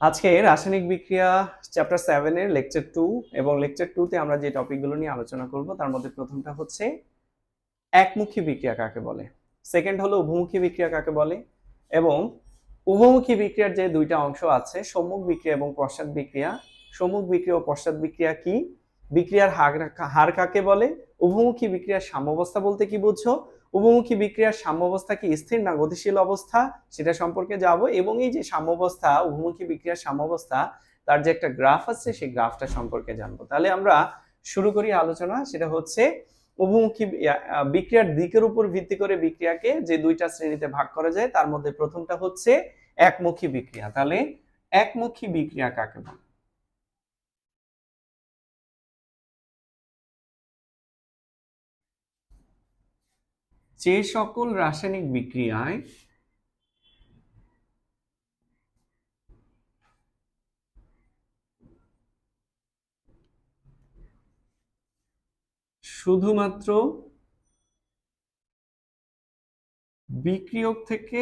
আজকে রাসায়নিক বিক্রিয়া চ্যাপ্টার 7 এর লেকচার 2 এবং লেকচার 2 তে আমরা যে টপিকগুলো নিয়ে আলোচনা করব তার মধ্যে প্রথমটা হচ্ছে একমুখী বিক্রিয়া কাকে বলে, সেকেন্ড হলো উভমুখী বিক্রিয়া কাকে বলে, এবং উভমুখী বিক্রিয়ার যে দুইটা অংশ আছে সম্মুখ বিক্রিয়া এবং পশ্চাৎ বিক্রিয়া। সম্মুখ বিক্রিয়া ও পশ্চাৎ বিক্রিয়া কি, বিক্রিয়ার হার কাকে বলে, উভমুখী বিক্রিয়ার সাম্যাবস্থা বলতে কি বুঝছো, উভমুখী বিক্রিয়ার সাম্যাবস্থা কি স্থির না গতিশীল অবস্থা সেটা সম্পর্কে যাব, এবং এই যে সাম্যাবস্থা উভমুখী বিক্রিয়ার সাম্যাবস্থা তার যে একটা গ্রাফ আছে সেই গ্রাফটা সম্পর্কে জানবো। তাহলে আমরা শুরু করি আলোচনা। সেটা হচ্ছে উভমুখী বিক্রিয়ার দিকের উপর ভিত্তি করে বিক্রিয়াকে যে দুইটা শ্রেণীতে ভাগ করা যায় তার মধ্যে প্রথমটা হচ্ছে একমুখী বিক্রিয়া। তাহলে একমুখী বিক্রিয়া কাকে বলে? যে সকল রাসায়নিক বিক্রিয়ায় শুধুমাত্র বিক্রিয়ক থেকে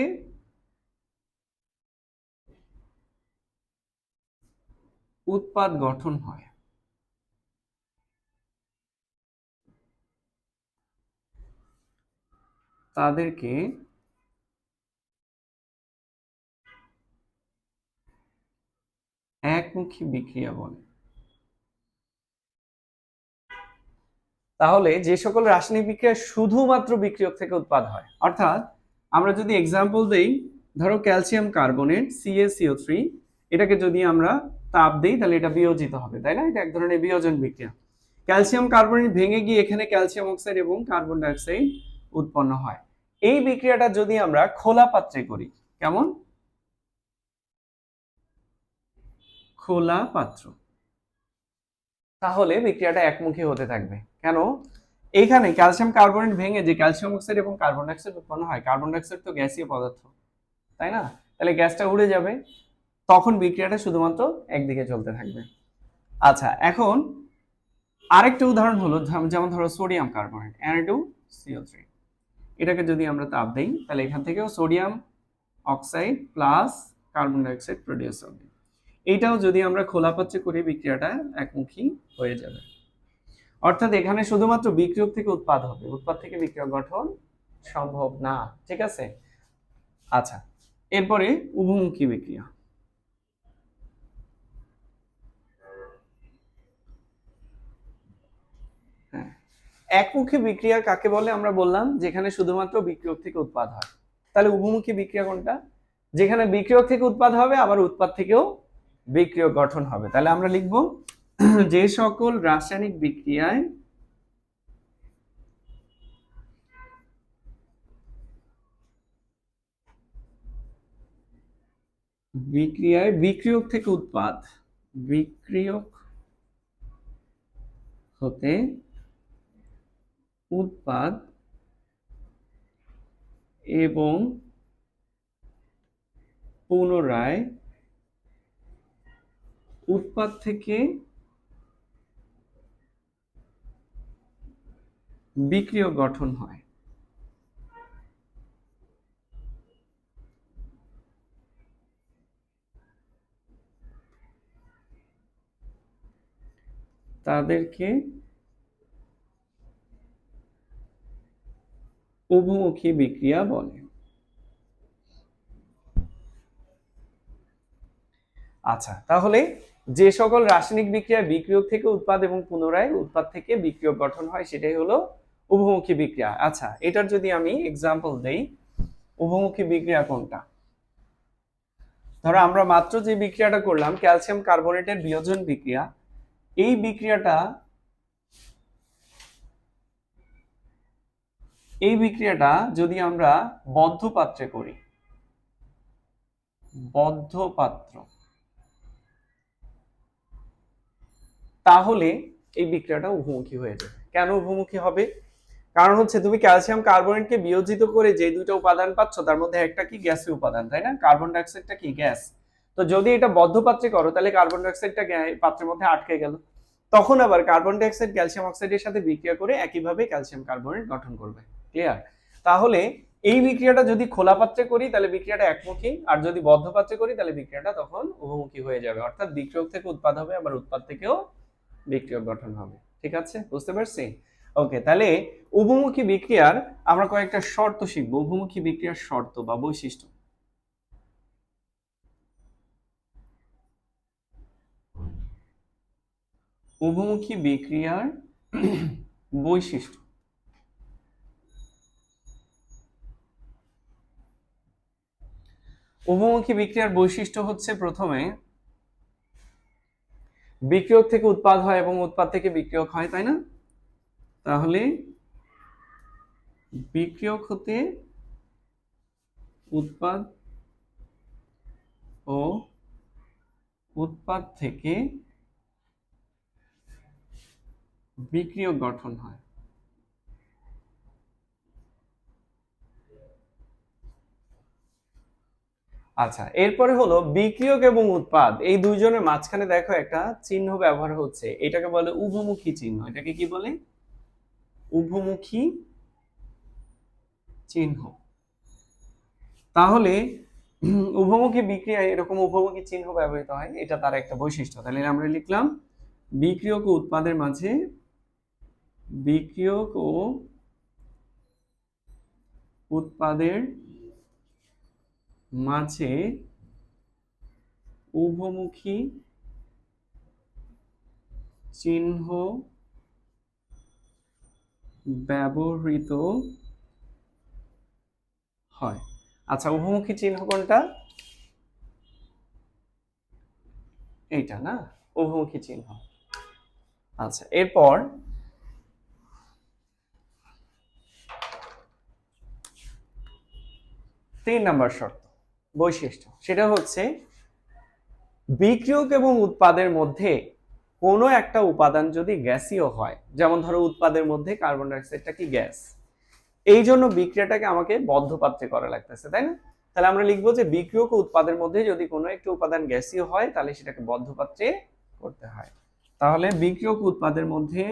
উৎপাদ গঠন হয় তাদেরকে একমুখী বিক্রিয়া বলে। তাহলে যে সকল রাসায়নিক বিক্রিয়া শুধুমাত্র বিক্রিয়ক থেকে উৎপাদ হয়, অর্থাৎ আমরা যদি এক্সাম্পল দেই, ধরো ক্যালসিয়াম কার্বনেট CaCO3, এটাকে যদি আমরা তাপ দেই তাহলে এটা বিয়োজিত হবে, তাই না? এটা এক ধরনের বিয়োজন বিক্রিয়া। ক্যালসিয়াম কার্বনেট ভেঙে গিয়ে এখানে ক্যালসিয়াম অক্সাইড এবং কার্বন ডাই অক্সাইড উৎপন্ন হয়। এই বিক্রিয়াটা যদি আমরা খোলা পাত্রে করি, কেমন? খোলা পাত্র, তাহলে বিক্রিয়াটা একমুখী হতে থাকবে। কেন? এইখানে ক্যালসিয়াম কার্বনেট ভেঙে যে ক্যালসিয়াম অক্সাইড এবং কার্বন ডাই অক্সাইড উৎপন্ন হয়, কার্বন ডাই অক্সাইড তো গ্যাসীয় পদার্থ, তাই না? তাহলে গ্যাসটা উড়ে যাবে, তখন বিক্রিয়াটা শুধুমাত্র একদিকে চলতে থাকবে। আচ্ছা, এখন আরেকটা উদাহরণ হলো, যেমন ধরো সোডিয়াম কার্বনেট Na2CO3, এটাকে যদি আমরা তাপ দেই তাহলে এখান থেকেও sodium oxide plus carbon die oxide produce হবে। এইটাও যদি আমরা খোলা পাত্রে করি বিক্রিয়াটা একমুখী হয়ে যাবে। অর্থাৎ এখানে শুধুমাত্র বিক্রিয়ক থেকে উৎপাদ হবে, উৎপাদ থেকে বিক্রিয়ক গঠন সম্ভব না। ঠিক আছে? আচ্ছা, এরপরে উভমুখী বিক্রিয়া। হ্যাঁ, একমুখী বিক্রিয়া কাকে বলে আমরা বললাম, যেখানে শুধুমাত্র বিক্রিয়ক থেকে উৎপাদ হয়। তাহলে উভমুখী বিক্রিয়া কোনটা? যেখানে বিক্রিয়ক থেকে উৎপাদ হবে আবার উৎপাদ থেকেও বিক্রিয়ক গঠন হবে। তাহলে আমরা লিখব যে সকল রাসায়নিক বিক্রিয়ায় বিক্রিয়ক থেকে উৎপাদ, বিক্রিয়ক হতে উৎপাদ এবং পুনরায় উৎপাদ থেকে বিক্রিয়ক গঠন হয়, তাদেরকে উভমুখী বিক্রিয়া বলে। আচ্ছা, তাহলে যে সকল রাসায়নিক বিক্রিয়া বিক্রিয়ক থেকে উৎপাদ এবং পুনরায় উৎপাদ থেকে বিক্রিয়ক গঠন হয় সেটাই হলো উভমুখী বিক্রিয়া। আচ্ছা, এটার যদি আমি এক্সাম্পল দেই, উভমুখী বিক্রিয়া কোনটা? ধরো আমরা মাত্র যে বিক্রিয়াটা করলাম ক্যালসিয়াম কার্বনেটের বিয়োজন বিক্রিয়া, এই বিক্রিয়াটা যদি আমরা বদ্ধ পাত্রে করি, বদ্ধ পাত্র, তাহলে এই বিক্রিয়াটা উভমুখী হয়ে যাবে। কেন উভমুখী হবে? কারণ হচ্ছে তুমি ক্যালসিয়াম কার্বনেটকে বিয়োজিত করে যে দুইটা উপাদান পাচ্ছ তার মধ্যে একটা কি গ্যাসীয় উপাদান, তাই না? কার্বন ডাই অক্সাইডটা কি গ্যাস। তো যদি এটা বদ্ধ পাত্রে করো তাহলে কার্বন ডাই অক্সাইডটা পাত্রের মধ্যে আটকে গেল, তখন আবার কার্বন ডাই অক্সাইড ক্যালসিয়াম অক্সাইডের সাথে বিক্রিয়া করে একইভাবে ক্যালসিয়াম কার্বনেট গঠন করবে। ক্লিয়ার? তাহলে এই বিক্রিয়াটা যদি খোলা পাত্রে করি তাহলে বিক্রিয়াটা একমুখী, আর যদি বদ্ধ পাত্রে করি তাহলে বিক্রিয়াটা তখন উভমুখী হয়ে যাবে, অর্থাৎ বিক্রিয়ক থেকে উৎপাদ হবে, আবার উৎপাদ থেকেও বিক্রিয়ক গঠন হবে। ঠিক আছে, বুঝতে পারছি? ওকে, তাহলে উভমুখী বিক্রিয়ার আমরা কয়েকটা শর্ত শিখবো, উভমুখী বিক্রিয়ার শর্ত বা বৈশিষ্ট্য। উভমুখী বিক্রিয়ার বৈশিষ্ট্য। উভমুখী বিক্রিয়ার বৈশিষ্ট্য হচ্ছে, প্রথমে বিক্রিয়ক থেকে উৎপাদ হয় এবং উৎপাদ থেকে বিক্রিয়ক হয়, তাই না? তাহলে বিক্রিয়ক হতে উৎপাদ ও উৎপাদ থেকে বিক্রিয়ক গঠন হয়। আচ্ছা, এরপরে হলো বিক্রিয়ক এবং উৎপাদ এই দুইজনের মাঝখানে দেখো একটা চিহ্ন ব্যবহার হচ্ছে, এটাকে বলে উভমুখী চিহ্ন। এটাকে কি বলে? উভমুখী চিহ্ন। তাহলে উভমুখী বিক্রিয়ায় এরকম উভমুখী চিহ্ন ব্যবহৃত হয়, এটা তার একটা বৈশিষ্ট্য। তাহলে আমরা লিখলাম বিক্রিয়ক ও উৎপাদের মাঝে, বিক্রিয়ক ও উৎপাদের মাঝে উভমুখী চিহ্ন ব্যবহৃত হয়। আচ্ছা, উভমুখী চিহ্ন কোনটা? এইটা না, উভমুখী চিহ্ন। আচ্ছা, এরপর 3 নাম্বার শর্ত বৈশিষ্ট্য, সেটা হচ্ছে বিক্রিয়ক এবং উৎপাদের মধ্যে কোনো একটা উপাদান যদি গ্যাসীয় হয়, যেমন ধরো উৎপাদের মধ্যে কার্বন ডাইঅক্সাইডটা কি গ্যাস, এই জন্য বিক্রিয়াটাকে আমাকে বদ্ধ পাত্রে করা লাগতেছে, তাই না? তাহলে আমরা লিখবো যে বিক্রিয়ক ও উৎপাদের মধ্যে যদি কোনো একটা উপাদান গ্যাসীয় হয় তাহলে সেটাকে বদ্ধ পাত্রে করতে হয়। তাহলে বিক্রিয়ক উৎপাদের মধ্যে,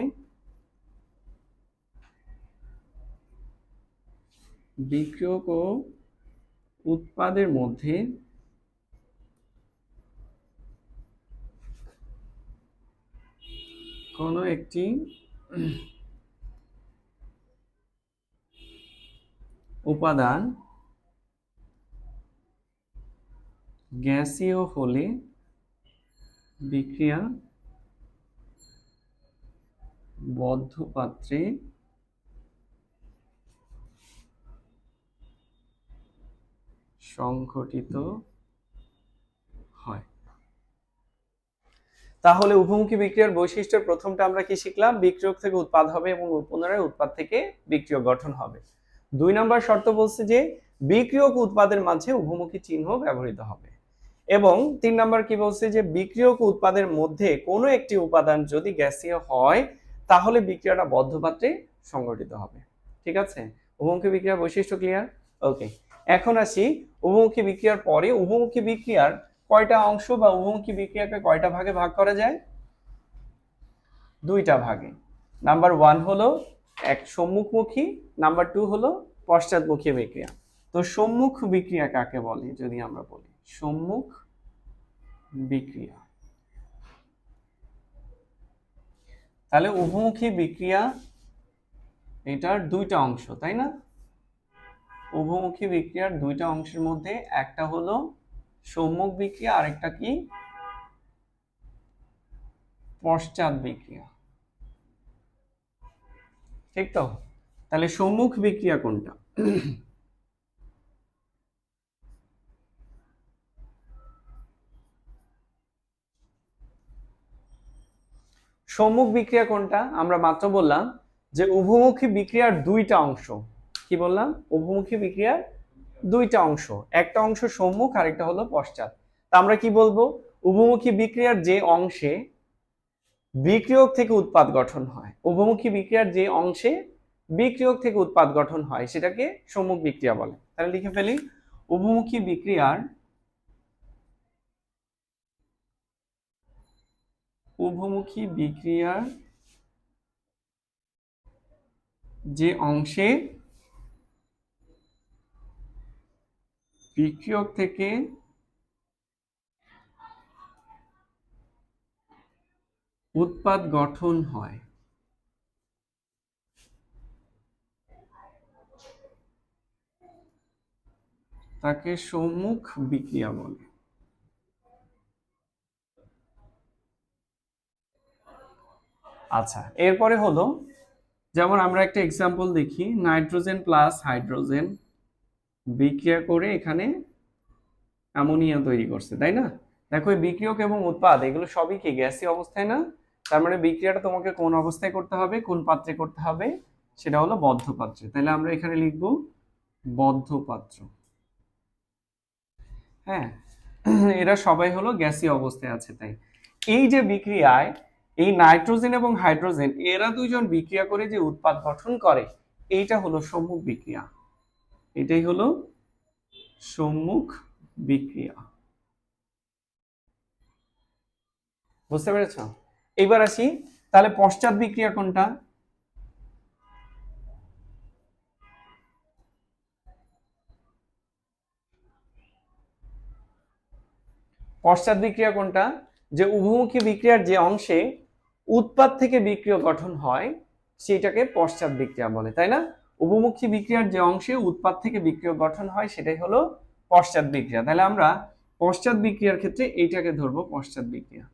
বিক্রিয়ক ও উৎপাদের মধ্যে কোনো একটি উপাদান গ্যাসীয় হলে বিক্রিয়া বদ্ধ পাত্রে সংঘটিত হয়। তাহলে উভমুখী বিক্রিয়ার বৈশিষ্ট্যের প্রথমটা আমরা কি শিখলাম? বিক্রিয়ক থেকে উৎপাদ হবে এবং পুনরায় উৎপাদ থেকে বিক্রিয়ক গঠন হবে। 2 নম্বর শর্ত বলছে যে বিক্রিয়ক উৎপাদের মাঝে উভমুখী চিহ্ন ব্যবহৃত হবে, এবং 3 নম্বর কি বলছে যে বিক্রিয়ক উৎপাদের মধ্যে কোনো একটি উপাদান যদি গ্যাসীয় হয় তাহলে বিক্রিয়াটা বদ্ধ পাত্রে সংঘটিত হবে। ঠিক আছে, উভমুখী বিক্রিয়ার বৈশিষ্ট্য ক্লিয়ার? ওকে, এখন আসি উভমুখী বিক্রিয়ার পরে উভমুখী বিক্রিয়ার কয়টা অংশ বা উভমুখী বিক্রিয়াকে কয়টা ভাগে ভাগ করা যায়? 2টা ভাগে। নাম্বার 1 হলো এক সম্মুখমুখী, নাম্বার 2 হলো পশ্চাৎমুখী বিক্রিয়া। তো সম্মুখ বিক্রিয়া কাকে বলে যদি আমরা বলি? সম্মুখ বিক্রিয়া, তাহলে উভমুখী বিক্রিয়া এটার 2টা অংশ, তাই না? উভমুখী বিক্রিয়ার 2টা অংশের মধ্যে একটা হলো সম্মুখ বিক্রিয়া, আরেকটা কি? পশ্চাৎ বিক্রিয়া। ঠিক তো? তাহলে সম্মুখ বিক্রিয়া কোনটা? সম্মুখ বিক্রিয়া কোনটা? আমরা মাত্র বললাম যে উভমুখী বিক্রিয়ার 2টা অংশ। কি বললাম? উভমুখী বিক্রিয়ার 2টা অংশ, একটা অংশ সম্মুখ আর একটা হলো পশ্চাৎ। তা আমরা কি বলবো? উভমুখী বিক্রিয়ার যে অংশে বিক্রিয়ক থেকে উৎপাদ গঠন হয়, উভমুখী বিক্রিয়ার যে অংশে বিক্রিয়ক থেকে উৎপাদ গঠন হয় সেটাকে সম্মুখ বিক্রিয়া বলে। তাহলে লিখে ফেলি, উভমুখী বিক্রিয়ার, উভমুখী বিক্রিয়ার যে অংশে বিক্রিয়ক থেকে উৎপাদ গঠন হয়, তাকে সম্মুখ বিক্রিয়া বলে। আচ্ছা, এরপরে হলো, যেমন আমরা একটা এক্সাম্পল দেখি, নাইট্রোজেন প্লাস হাইড্রোজেন বিক্রিয়া করে এখানে অ্যামোনিয়া তৈরি করছে, তাই না? দেখো এই বিক্রিয়ক এবং উৎপাদ এগুলো সবই কি গ্যাসীয় অবস্থায় না? তার মানে বিক্রিয়াটা তোমাকে কোন অবস্থায় করতে হবে, কোন পাত্রে করতে হবে? সেটা হলো বদ্ধ পাত্রে। তাহলে আমরা এখানে লিখব বদ্ধ পাত্র। হ্যাঁ, এরা সবাই হলো গ্যাসীয় অবস্থায় আছে। তাই এই যে বিক্রিয়ায় এই নাইট্রোজেন এবং হাইড্রোজেন এরা দুইজন বিক্রিয়া করে যে উৎপাদ গঠন করে, এইটা হলো সম্মুখ বিক্রিয়া। এটাই হলো সম্মুখ বিক্রিয়া। বুঝতে পেরেছ? এবার আসি, তাহলে পশ্চাৎ বিক্রিয়া কোনটা? পশ্চাৎ বিক্রিয়া কোনটা? যে উভমুখী বিক্রিয়ার যে অংশে উৎপাদ থেকে বিক্রিয়া গঠন হয় সেটাকে পশ্চাৎ বিক্রিয়া বলে, তাই না? উভমুখী বিক্রিয়ার যে অংশে উৎপাদ থেকে বিক্রিয়া গঠন হয় সেটাই হলো পশ্চাৎ বিক্রিয়া। তাহলে আমরা পশ্চাৎ বিক্রিয়ার ক্ষেত্রে এইটাকে ধরবো পশ্চাৎ বিক্রিয়া।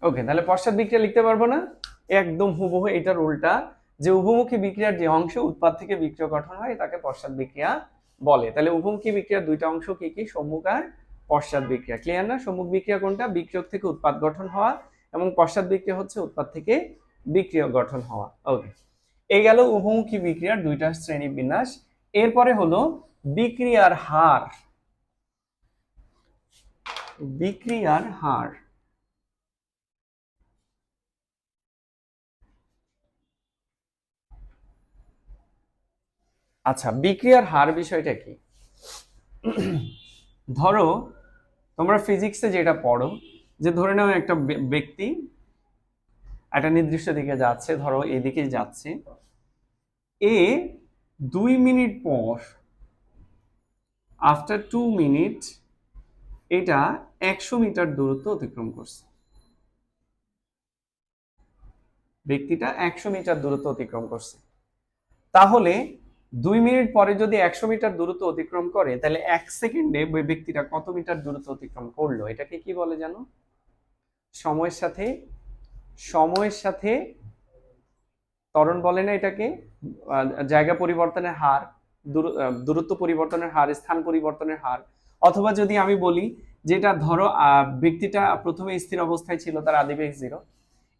ওকে, তাহলে পশ্চাৎ বিক্রিয়া লিখতে পারবো না? একদম হুবহু এটার উল্টা, যে উভমুখী বিক্রিয়ার যে অংশ উৎপাদ থেকে বিক্রিয়া গঠন হয় তাকে পশ্চাৎ বিক্রিয়া বলে। তাহলে উভমুখী বিক্রিয়ার দুইটা অংশ কি কি? সম্মুখ আর পশ্চাৎ বিক্রিয়া। ক্লিয়ার না? সম্মুখ বিক্রিয়া কোনটা? বিক্রিয়ক থেকে উৎপাদ গঠন হওয়া, এবং পশ্চাৎ বিক্রিয়া হচ্ছে উৎপাদ থেকে বিক্রিয়া গঠন হওয়া। ওকে, এই গেল উভমুখী বিক্রিয়ার দুইটা শ্রেণী বিন্যাস। এরপরে হলো বিক্রিয়ার হার। বিক্রিয়ার হার, আচ্ছা বিক্রিয়ার হার বিষয়টা কি? ধরো তোমরা ফিজিক্সে যেটা পড়ো, যে ধরে নাও একটা ব্যক্তি একটা নির্দিষ্ট দিকে যাচ্ছে, ধরো এদিকে যাচ্ছে, এ 2 মিনিট পর, আফটার 2 মিনিট, এটা 100 মিটার দূরত্ব অতিক্রম করছে। ব্যক্তিটা 100 মিটার দূরত্ব অতিক্রম করছে। তাহলে 2 মিনিট পরে যদি 100 মিটার দূরত্ব অতিক্রম করে, তাহলে 1 সেকেন্ডে ওই ব্যক্তিটা কত মিটার দূরত্ব অতিক্রম করলো? এটাকে কি বলে জানো? সময়ের সাথে, সময়ের সাথে ত্বরণ বলে না এটাকে? জায়গা পরিবর্তনের হার, দূরত্ব পরিবর্তনের হার, স্থান পরিবর্তনের হার। অথবা যদি আমি বলি যেটা ধরো ব্যক্তিটা প্রথমে স্থির অবস্থায় ছিল, তার আদি বেগ 0,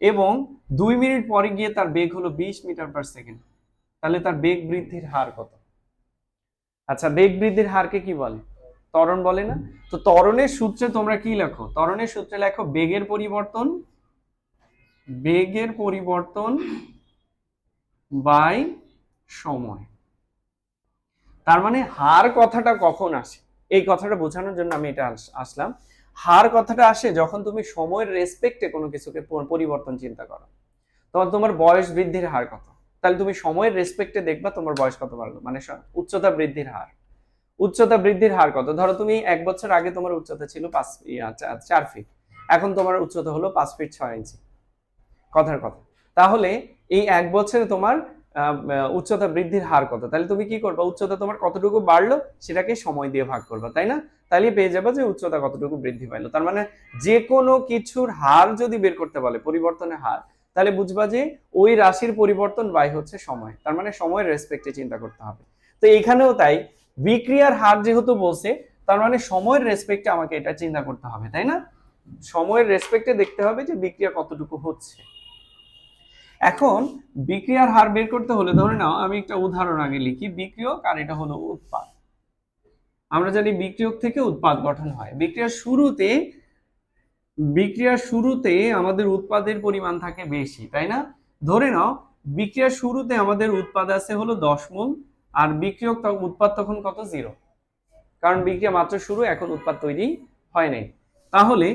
এবং 2 মিনিট পরে গিয়ে তার বেগ হলো 20 মিটার পার সেকেন্ড, তাহলে তার বেগ বৃদ্ধির হার কত? আচ্ছা, বেগ বৃদ্ধির হারকে কি বলে? ত্বরণ বলে না? তো ত্বরণের সূত্রে তোমরা কি লেখো? ত্বরণের সূত্রে লেখো বেগের পরিবর্তন, বেগের পরিবর্তন বাই সময়। তার মানে হার কথাটা কখন আসে? এই কথাটা বোঝানোর জন্য আমি এটা আসলাম। হার কথাটা আসে যখন তুমি সময়ের রেসপেক্টে কোনো কিছুকে পরিবর্তন চিন্তা করো। তোমার বয়স বৃদ্ধির হার কত, তাহলে তুমি সময়ের রেসপেক্টে দেখবা তোমার বয়স কত বাড়লো, মানে উচ্চতা বৃদ্ধির হার। উচ্চতা বৃদ্ধির হার কত? ধরো তুমি 1 বছর আগে তোমার উচ্চতা ছিল 4 ফিট, এখন তোমার উচ্চতা হলো 5 ফিট 6 ইঞ্চি। কথার কথা। তাহলে এই 1 বছরে তোমার উচ্চতা বৃদ্ধির হার কত? তাহলে তুমি কি করবা? উচ্চতা তোমার কতটুকু বাড়লো সেটাকে সময় দিয়ে ভাগ করবা, তাই না? তাহলে পেয়ে যাবে যে উচ্চতা কতটুকু বৃদ্ধি পাইলো। তার মানে যে কোনো কিছুর হার যদি বের করতে বলে, পরিবর্তনের হার, তাহলে বুঝবা যে ওই রাশির পরিবর্তন বাই হচ্ছে সময়। তার মানে সময়ের রেসপেক্টে চিন্তা করতে হবে। তো এখানেও তাই, বিক্রিয়ার হার যেহেতু বলছে, তার মানে সময়ের রেসপেক্টে আমাকে এটা চিন্তা করতে হবে, তাই না? সময়ের রেসপেক্টে দেখতে হবে যে বিক্রিয়া কতটুকু হচ্ছে। এখন বিক্রিয়ার হার বের করতে হলে ধরে নাও আমি একটা উদাহরণ আগে লিখি, বিক্রিয়ক আর এটা হলো উৎপাদ। আমরা জানি বিক্রিয়ক থেকে উৎপাদ গঠন হয়। বিক্রিয়ার শুরুতে আমাদের উৎপাদের পরিমাণ থাকে বেশি, তাই না? ধরে নাও বিক্রিয়ার শুরুতে আমাদের উৎপাদ আছে হলো 10 মোল, আর বিক্রিয়ক উৎপাদ তখন কত? 0, কারণ বিক্রিয়া মাত্র শুরু, এখন উৎপাদ তৈরি হয় নাই। তাহলে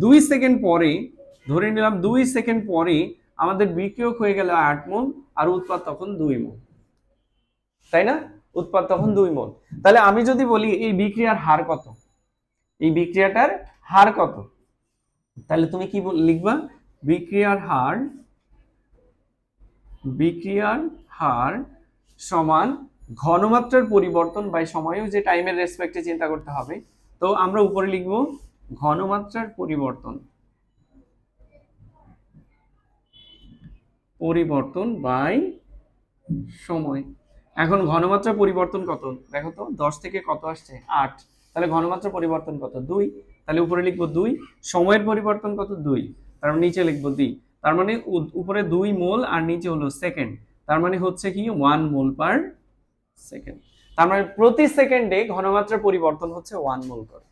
2 সেকেন্ড পরে, ধরে নিলাম 2 সেকেন্ড পরে আমাদের বিক্রিয়ক হয়ে গেল 8 মোল আর উৎপাদ তখন 2 মোল, তাই না? উৎপাদ তখন 2 মোল। তাহলে আমি যদি বলি এই বিক্রিয়ার হার কত, এই বিক্রিয়াটার হার কত, তাহলে তুমি কি লিখবা? বিক্রিয়ার হার সমান ঘনমাত্রার পরিবর্তন বাই সময়ও যে টাইমের রেসপেক্টে চিন্তা করতে হবে। তো আমরা উপরে লিখব ঘনমাত্রার পরিবর্তন বাই সময়। এখন ঘনমাত্রা পরিবর্তন কত দেখো তো, 10 থেকে কত আসছে 8, তাহলে ঘনমাত্রা পরিবর্তন কত 2, তাহলে উপরে লিখবো 2। সময়ের পরিবর্তন কত 2, তার মানে নিচে লিখবো 2। তার মানে উপরে 2 মোল আর নিচে হলো সেকেন্ড, তার মানে হচ্ছে কি 1 মোল পার সেকেন্ড। তার মানে প্রতি সেকেন্ডে ঘনমাত্রার পরিবর্তন হচ্ছে 1 মোল করে।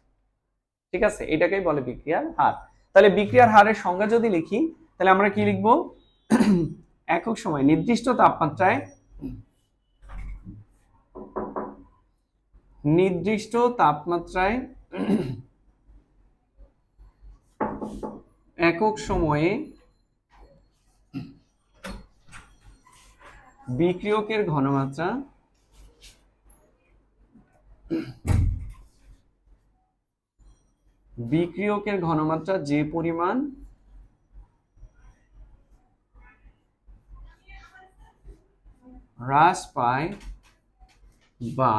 ঠিক আছে, এটাকেই বলে বিক্রিয়ার হার। তাহলে বিক্রিয়ার হারের সংজ্ঞা যদি লিখি তাহলে আমরা কি লিখবো? একক সময় নির্দিষ্ট তাপমাত্রায় একক সময়ে বিক্রিয়কের ঘনমাত্রা যে পরিমাণ হ্রাস পায় বা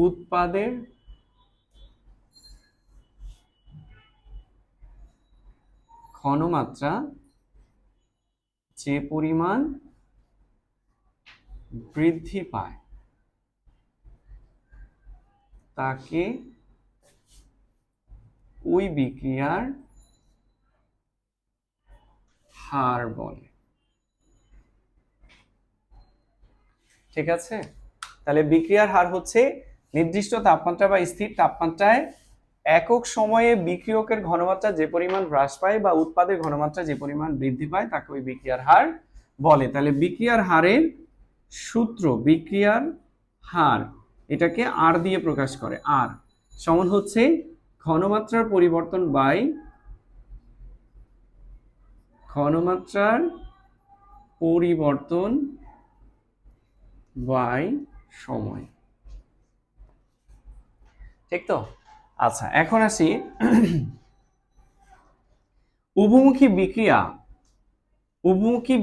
উৎপাদের ঘনমাত্রা যে পরিমাণ বৃদ্ধি পায় তাকে ওই বিক্রিয়ার হার বলে। ঠিক আছে, তাহলে বিক্রিয়ার হার হচ্ছে নির্দিষ্ট তাপমাত্রা বা স্থির তাপমাত্রায় একক সময়ে বিক্রিয়কের ঘনমাত্রা যে পরিমাণ হ্রাস পায় বা উৎপাদের ঘনমাত্রা যে পরিমাণ বৃদ্ধি পায় তাকে ওই বিক্রিয়ার হার বলে। তাহলে বিক্রিয়ার হারের সূত্র, বিক্রিয়ার হার এটাকে আর দিয়ে প্রকাশ করে। আর সমান হচ্ছে ঘনমাত্রার পরিবর্তন বাই সময়। ঠিক তো? আচ্ছা, এখন আসি উভমুখী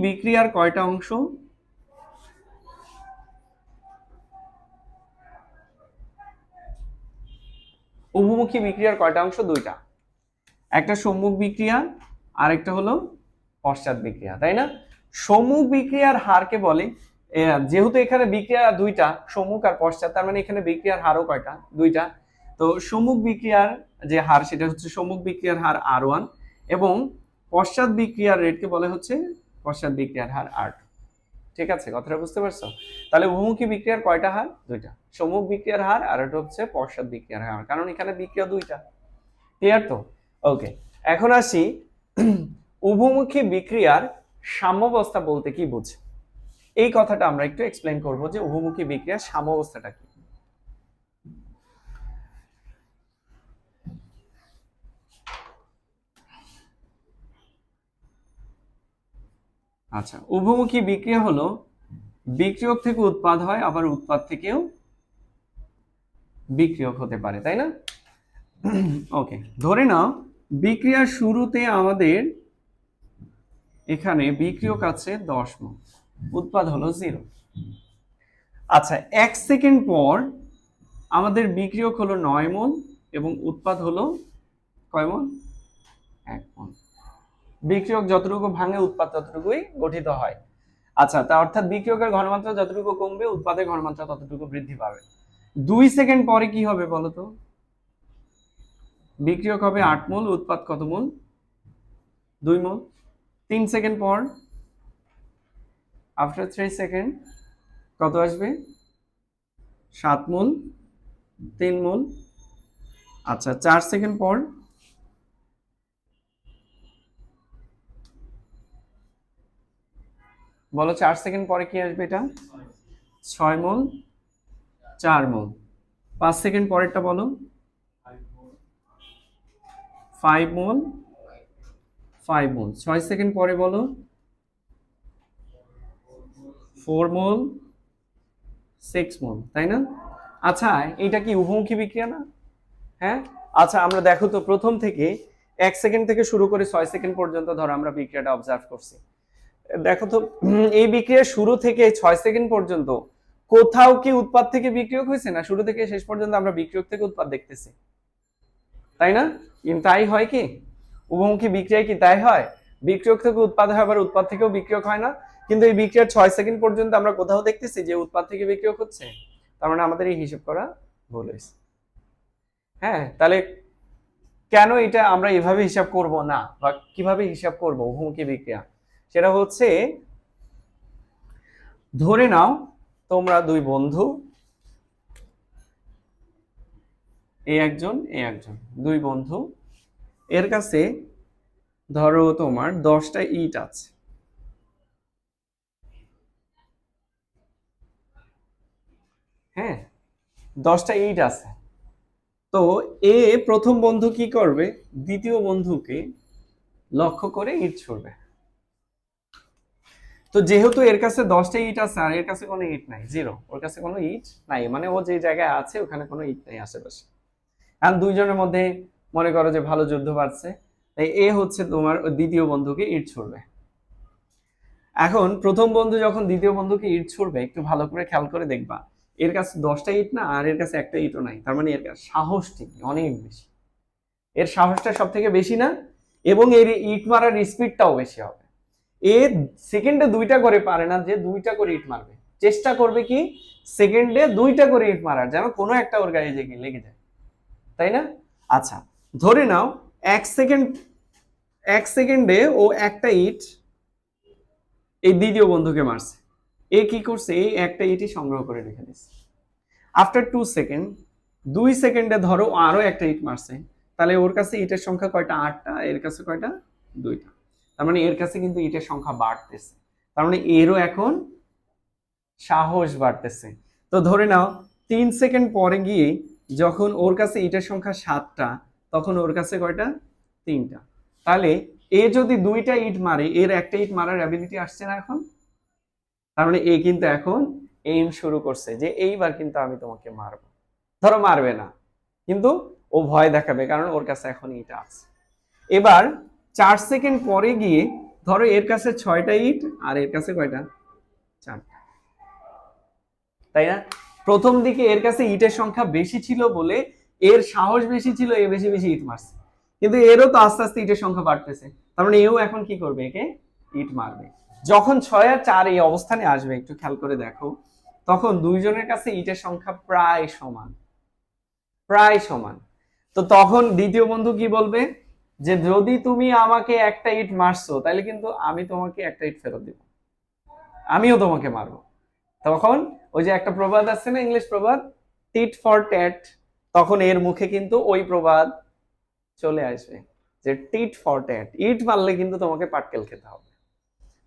বিক্রিয়ার কয়টা অংশ? উভমুখী বিক্রিয়ার কয়টা অংশ? দুইটা, একটা সম্মুখ বিক্রিয়া আর একটা হলো পশ্চাৎ বিক্রিয়া, তাই না? সম্মুখ বিক্রিয়ার হারকে বলে, যেহেতু এখানে বিক্রিয়া দুইটা, সম্মুখ আর পশ্চাৎ, তার মানে এখানে বিক্রিয়ার হারও কয়টা? দুইটা। তো সম্মুখ বিক্রিয়ার যে হার সেটা হচ্ছে সম্মুখ বিক্রিয়ার হার R1 এবং পশ্চাৎ বিক্রিয়ার রেটকে বলে হচ্ছে পশ্চাৎ বিক্রিয়ার হার R2। ঠিক আছে, কথাটা বুঝতে পারছো? তাহলে উভমুখী বিক্রিয়ার কয়টা হার? দুইটা, সম্মুখ বিক্রিয়ার হার আর এটা হচ্ছে পশ্চাৎ বিক্রিয়ার হার, কারণ এখানে বিক্রিয়া দুইটা। ক্লিয়ার তো? ওকে, এখন আসি উভমুখী বিক্রিয়ার সাম্যাবস্থা বলতে কি বোঝে, এই কথাটা আমরা একটু এক্সপ্লেইন করব যে উভমুখী বিক্রিয়ার সাম্যাবস্থাটা কি। আচ্ছা, উভমুখী বিক্রিয়া হলো বিক্রিয়ক থেকে উৎপাদ হয়, আবার উৎপাদ থেকেও বিক্রিয়ক হতে পারে, তাই না? ওকে, ধরে নাও বিক্রিয়ার শুরুতে আমাদের এখানে বিক্রিয়ক আছে 10 মোল, উৎপাদ হলো 0। আচ্ছা, 1 সেকেন্ড পর আমাদের বিক্রিয়ক হলো 9 মোল এবং উৎপাদ হলো কয় মোল? 1 মোল। বিক্রিয়ক যতটুকু ভাঙে উৎপাদ ততটুকুই গঠিত হয়। আচ্ছা, তা অর্থাৎ বিক্রিয়কের ঘনমাত্রা যতটুকু কমবে উৎপাদের ঘনমাত্রা ততটুকু বৃদ্ধি পাবে। 2 সেকেন্ড পরে কি হবে বলো তো? বিক্রিয়ক হবে 8 মোল, উৎপাদ কত মোল? 2 মোল। 3 সেকেন্ড পর, আফটার 3 সেকেন্ড কত আসবে? 7 মোল, 3 মোল। আচ্ছা, 4 সেকেন্ড পর, বলো 4 সেকেন্ড পরে কি আসবে? এটা 6 মোল, 4 মোল। 5 সেকেন্ড পরেরটা বলো, 5 মোল, 5 মোল। 6 সেকেন্ড পরে বলো 4 মোল 6 মোল, তাই না? আচ্ছা এটা কি উভমুখী বিক্রিয়া না? হ্যাঁ। আচ্ছা আমরা দেখো তো প্রথম থেকে 1 সেকেন্ড থেকে শুরু করে 6 সেকেন্ড পর্যন্ত ধরো আমরা বিক্রিয়াটা অবজার্ভ করছি। দেখো তো এই বিক্রিয়ার শুরু থেকে 6 সেকেন্ড পর্যন্ত কোথাও কি উৎপাদ থেকে বিক্রিয়ক হয়েছে না? শুরু থেকে শেষ পর্যন্ত আমরা বিক্রিয়ক থেকে উৎপাদ দেখতেছি, তাই না? কিন্তু তাই হয় কি উভমুখী বিক্রিয়ায় কি তাই হয়? বিক্রিয়ক থেকে উৎপাদ হয়, আবার উৎপাদ থেকেও বিক্রিয়ক হয় না। কিন্তু এই বিক্রিয়ার 6 সেকেন্ড পর্যন্ত আমরা কোথাও দেখতেছি যে উৎপাদ থেকে বিক্রিয়ক হচ্ছে। তার মানে আমাদের এই হিসাব করা ভুল হয়েছে। হ্যাঁ, তাহলে কেন এটা আমরা এভাবে হিসাব করব না, বা কিভাবে হিসাব করব উভমুখী বিক্রিয়া, সেটা হচ্ছে ধরে নাও তোমরা দুই বন্ধু, এই একজন দুই বন্ধু, এর কাছে ধরো তোমার 10টা ইট আছে। হ্যাঁ, 10টা ইট আছে। তো এ প্রথম বন্ধু কি করবে, দ্বিতীয় বন্ধুকে লক্ষ্য করে ইট ছুড়বে। তো যেহেতু এর কাছে 10টা ইট আছে আর এর কাছে কোনো ইট নাই, জিরো, ওর কাছে কোনো ইট নাই, মানে ও যে জায়গায় আছে ওখানে কোনো ইট নাই আশেপাশে। আর দুইজনের মধ্যে মনে করো যে ভালো যুদ্ধ বাড়ছে, তাই এ হচ্ছে তোমার দ্বিতীয় বন্ধুকে ইট ছুড়বে। এখন প্রথম বন্ধু যখন দ্বিতীয় বন্ধুকে ইট ছুড়বে, একটু ভালো করে খেয়াল করে দেখবা, এর কাছে 10টা ইট না, আর এর কাছে একটা ইটও নাই। তার মানে এর কাছে সাহস ঠিক অনেক বেশি, এর সাহসটা সব থেকে বেশি না, এবং এর ইট মারার স্পিডটাও বেশি হবে। এ সেকেন্ডে 2টা করে পারে না যে 2টা করে ইট মারবে, চেষ্টা করবে কি সেকেন্ডে 2টা করে ইট মারার, যেন কোনো একটা ওর গায়ে লেগে যায়, তাই না? আচ্ছা ধরে নাও 1 সেকেন্ডে ও একটা ইট এই দ্বিতীয় বন্ধুকে মারছে। এ কি করছে, এই একটা ইটই সংগ্রহ করে রেখে দিচ্ছে। আফটার 2 সেকেন্ড, 2 সেকেন্ডে ধরো আরো একটা ইট মারছে, তাহলে ওর কাছে ইটের সংখ্যা কয়টা, 8টা, এর কাছে কয়টা, 2টা। তার মানে এর কাছে কিন্তু ইটের সংখ্যা বাড়তেছে, তার মানে এরও এখন সাহস বাড়তেছে। তো ধরে নাও 3 সেকেন্ড পরে গিয়ে যখন ওর কাছে ইটের সংখ্যা 7টা, তখন ওর কাছে কয়টা, 3টা। তাহলে এ যদি 2টা ইট মারে, এর একটা ইট মারার অ্যাবিলিটি আসছে না এখন? তার মানে এ কিন্তু এখন এইম শুরু করছে যে এইবার কিন্তু আমি তোমাকে মারবো। ধরো মারবে না, কিন্তু ও ভয় দেখাবে, কারণ ওর কাছে এখন ইট আছে। এবার 4 সেকেন্ড পরে গিয়ে ধরো এর কাছে 6টা ইট আর এর কাছে কয়টা, 4টা, তাই না? প্রথম দিকে এর কাছে ইটের সংখ্যা বেশি ছিল বলে এর সাহস বেশি ছিল, এ বেশি বেশি ইট মারছে, কিন্তু এরও তো আস্তে আস্তে ইটের সংখ্যা বাড়তেছে, তার মানে এও এখন কি করবে, একে ইট মারবে। যখন 6 আর 4 এই অবস্থানে আসবে, একটু খেয়াল করে দেখো, তখন দুইজনের কাছে ইটের সংখ্যা প্রায় সমান, প্রায় সমান। তো তখন দ্বিতীয় বন্ধু কি বলবে, যে যদি তুমি আমাকে একটা ইট মারছো, তাহলে কিন্তু আমি তোমাকে একটা ইট ফেরত দিব, আমিও তোমাকে মারবো। তখন ওই যে একটা প্রবাদ আছে না, ইংলিশ প্রবাদ, টিট ফর ট্যাট, তখন এর মুখে কিন্তু ওই প্রবাদ চলে আসবে, যে টিট ফর ট্যাট, ইট মারলে কিন্তু তোমাকে পাটকেল খেতে হবে।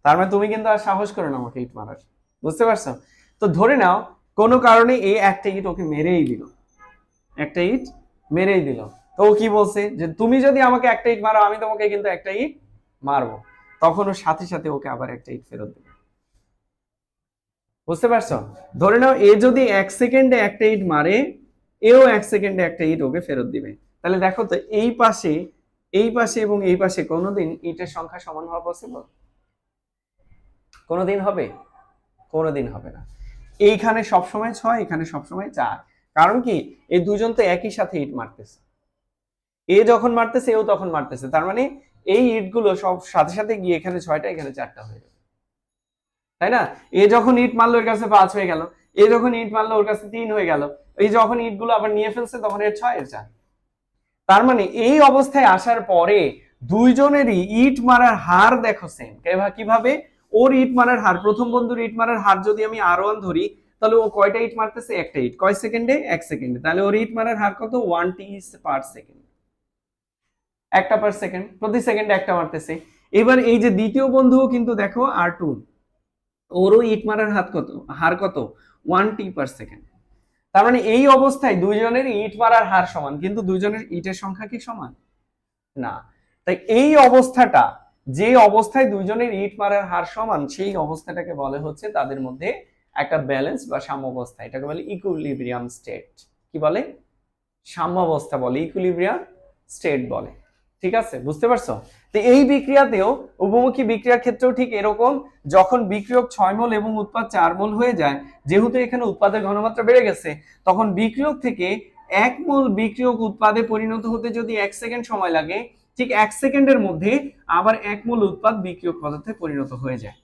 তার মানে তুমি কিন্তু আর সাহস করো না আমাকে ইট মারার, বুঝতে পারছো? তো ধরে নাও কোনো কারণে এই একটা ইট ওকে মেরেই দিল, একটা ইট মেরেই দিল। তো ও কি বলছে, যে তুমি যদি আমাকে একটা ইট মারো, আমি তোমাকে কিন্তু একটা ইট মারবো। তখন ওর সাথে সাথে ওকে আবার একটা ইট ফেরত দিবে, বুঝতে পারছো? ধরে নাও এ যদি 1 সেকেন্ডে একটা ইট মারে, এও 1 সেকেন্ডে একটা ইট ওকে ফেরত দিবে। তাহলে দেখো তো এই পাশে, এই পাশে এবং এই পাশে কোনোদিন ইটের সংখ্যা সমান হওয়া পসিবল? কোনোদিন হবে? কোনোদিন হবে না। এইখানে সবসময় 6, এখানে সবসময় 4। কারণ কি, এই দুজন তো একই সাথে ইট মারতেছে, এ যখন মারতেছে এও তখন মারতেছে, তার মানে এই ইটগুলো সব সাথে সাথে গিয়ে এখানে 6টা, এখানে 4টা হয়ে যাবে, তাই না? এ যখন ইট মারলো এর কাছে 5 হয়ে গেল, এ যখন ইট মারলো ওর কাছে 3 হয়ে গেল, এই যখন ইটগুলো আবার নিয়ে ফেলছে তখন এর 6, এর 4। তার মানে এই অবস্থায় আসার পরে দুইজনেরই ইট মারার হার দেখো সেম। কিভাবে, ওর ইট মারার হার, প্রথম বন্ধুর ইট মারার হার যদি আমি R1 ধরি, তাহলে ও কয়টা ইট মারতেছে, একটা ইট, কয় সেকেন্ডে, 1 সেকেন্ডে, তাহলে ওর ইট মারার হার কত, 1t পার সেকেন্ড, একটা পার সেকেন্ড, প্রতি সেকেন্ডে একটা মারতেছে। এবার এই যে দ্বিতীয় বন্ধুও কিন্তু দেখো R2, ওরও ইট মারার হার কত, 1t পার সেকেন্ড। তার মানে এই অবস্থায় দুইজনের ইট মারার হার সমান, কিন্তু দুইজনের ইটের সংখ্যা কি সমান না। তাই এই অবস্থাটা যে অবস্থায় দুইজনের ইট মারার হার সমান সেই অবস্থাটাকে বলে হচ্ছে তাদের মধ্যে একটা ব্যালেন্স বা সাম্যাবস্থা, এটাকে বলে ইকুইলিব্রিয়াম স্টেট। কি বলে? সাম্যাবস্থা বলে, ইকুইলিব্রিয়াম স্টেট বলে। ঠিক আছে, বুঝতে পারছো? তো এই বিক্রিয়াতেও উভমুখী বিক্রিয়ার ক্ষেত্রেও ঠিক এরকম, যখন বিক্রিয়ক 6 মোল এবং উৎপাদ 4 মোল হয়ে যায়, যেহেতু এখানে উৎপাদের ঘনমাত্রা বেড়ে গেছে, তখন বিক্রিয়ক থেকে 1 মোল বিক্রিয়ক উৎপাদে পরিণত হতে যদি 1 সেকেন্ড সময় লাগে, ঠিক 1 সেকেন্ডের মধ্যে আবার 1 মোল উৎপাদ বিক্রিয়ক পদার্থে পরিণত হয়ে যায়।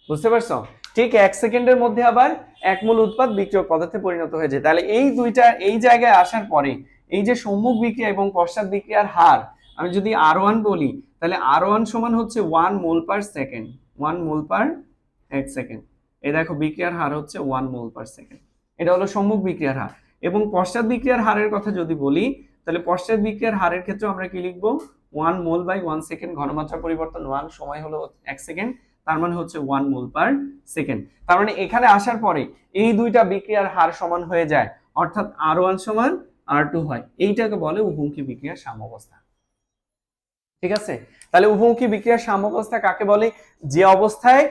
বুঝতে পারছো? ঠিক 1 সেকেন্ডের মধ্যে আবার 1 মোল উৎপাদ বিক্রিয়ক পদার্থে পরিণত হয়ে যায়। তাহলে এই দুইটা এই জায়গায় আসার পরে এই যে সম্মুখ বিক্রিয়া এবং পশ্চাৎ বিক্রিয়ার হার, আমি যদি R1 বলি, তাহলে R1 সমান হচ্ছে 1 মোল পার সেকেন্ড, 1 মোল পার 1 সেকেন্ড। এই দেখো বিক্রিয়ার হার হচ্ছে 1 মোল পার সেকেন্ড। এটা হলো সম্মুখ বিক্রিয়ার হার। এবং পশ্চাৎ বিক্রিয়ার হারের কথা যদি বলি, তাহলে পশ্চাৎ বিক্রিয়ার হারের ক্ষেত্রে আমরা কি লিখবো? 1 মোল বাই 1 সেকেন্ড, ঘনমাত্রা পরিবর্তন 1, সময় হলো 1 সেকেন্ড, তার মানে হচ্ছে 1 মোল পার সেকেন্ড। তার মানে এখানে আসার পরে এই দুইটা বিক্রিয়ার হার সমান হয়ে যায়, অর্থাৎ R1 সমান R2 হয়। এইটাকে বলে উভমুখী বিক্রিয়ার সাম্যাবস্থা। ঠিক আছে, তাহলে উভমুখী বিক্রিয়ার সাম্যাবস্থা কাকে বলে? যে অবস্থায়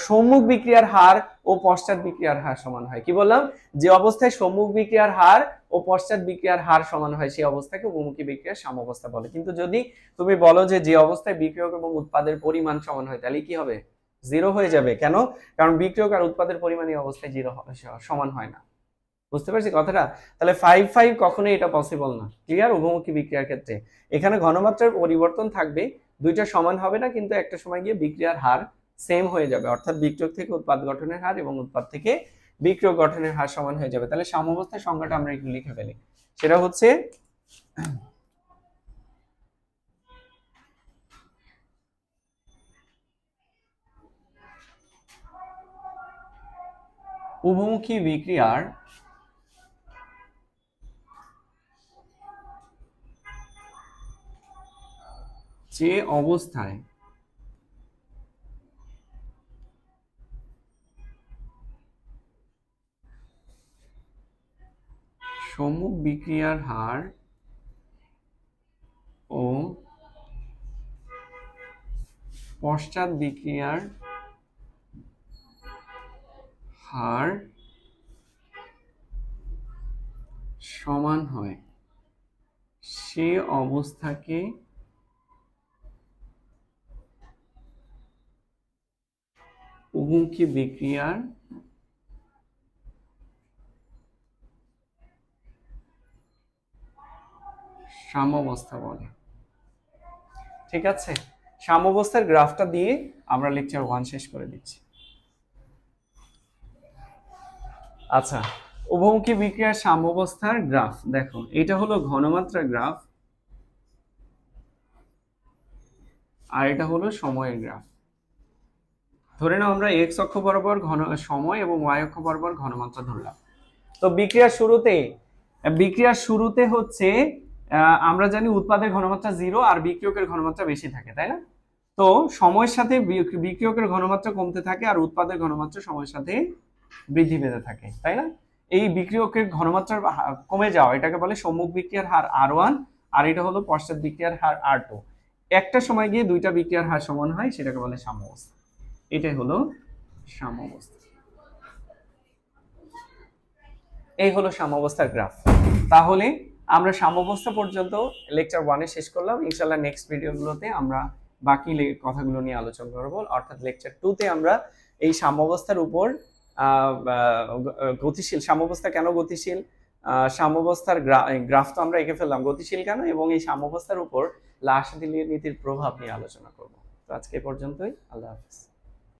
সম্মুখ বিক্রিয়ার হার ও পশ্চাৎ বিক্রিয়ার হার সমান হয়। কি বললাম? যে অবস্থায় সম্মুখ বিক্রিয়ার হার ও পশ্চাৎ বিক্রিয়ার হার সমান হয় সেই অবস্থাকে উভমুখী বিক্রিয়ার সাম্যাবস্থা বলে। কিন্তু যদি তুমি বলো যে অবস্থায় বিক্রিয়ক এবং উৎপাদের পরিমাণ সমান হয়, তাহলে কি হবে? 0 হয়ে যাবে। কেন? কারণ বিক্রিয়ক আর উৎপাদের পরিমাণ এই অবস্থায় 0 সমান হয় না। বুঝতে পারছি কথাটা? তাহলে 5 কখনোই এটা পসিবল না। ক্লিয়ার? উভমুখী বিক্রিয়ার ক্ষেত্রে এখানে ঘনমাত্রার পরিবর্তন থাকবে, দুইটা সমান হবে না, কিন্তু একটা সময় গিয়ে বিক্রিয়ার হার সেম হয়ে যাবে, অর্থাৎ বিক্রিয়ক থেকে উৎপাদ গঠনের হার এবং উৎপাদ থেকে বিক্রিয়ক গঠনের হার সমান হয়ে যাবে। তাহলে সাম্যাবস্থার সংজ্ঞাটা আমরা একটু লিখে ফেলি। সেটা হচ্ছে উভমুখী বিক্রিয়ার যে অবস্থায় সম্মুখ বিক্রিয়ার হার ও পশ্চাৎ বিক্রিয়ার হার সমান হয়, সে অবস্থাকে উভমুখী বিক্রিয়ার সাম্যাবস্থা বলে। ঠিক আছে, সাম্যাবস্থার গ্রাফটা দিয়ে আমরা লেকচার 1 শেষ করে দিচ্ছি। আচ্ছা, উভমুখী বিক্রিয়ার সাম্যাবস্থার গ্রাফ দেখো, এটা হলো ঘনমাত্রার গ্রাফ আর এটা হলো সময়ের গ্রাফ। ধরে নাও আমরা x অক্ষ বরাবর সময় এবং y অক্ষ বরাবর ঘনমাত্রা ধরলাম। তো বিক্রিয়ার শুরুতে হচ্ছে আমরা জানি উৎপাদের ঘনমাত্রা 0 আর বিক্রিয়কের ঘনমাত্রা বেশি থাকে, তাই না? তো সময়ের সাথে বিক্রিয়কের ঘনমাত্রা কমতে থাকে আর উৎপাদের ঘনমাত্রা সময়ের সাথে বৃদ্ধি পেতে থাকে, তাই না? এই বিক্রিয়কের ঘনমাত্রা কমে যাওয়া এটাকে বলে সম্মুখ বিক্রিয়ার হার R1, আর এটা হলো পশ্চাৎ বিক্রিয়ার হার R2। একটা সময় গিয়ে দুইটা বিক্রিয়ার হার সমান হয়, সেটাকে বলে সাম্যাবস্থা। এটাই হলো সাম্যাবস্থা। এই হলো সাম্যাবস্থার গ্রাফ। তাহলে আমরা সাম্যাবস্থা পর্যন্ত লেকচার 1 শেষ করলাম। ইনশাআল্লাহ নেক্সট ভিডিওগুলোতে আমরা বাকি কথাগুলো নিয়ে আলোচনা করব, অর্থাৎ লেকচার 2তে আমরা এই সাম্যাবস্থার উপর গতিশীল সাম্যাবস্থা কেন গতিশীল, সাম্যাবস্থার গ্রাফ তো আমরা এঁকে ফেললাম, গতিশীল কেন, এবং এই সাম্যাবস্থার উপর লাসাদি নীতির প্রভাব নিয়ে আলোচনা করব। তো আজকে পর্যন্তই, আল্লাহ হাফেজ।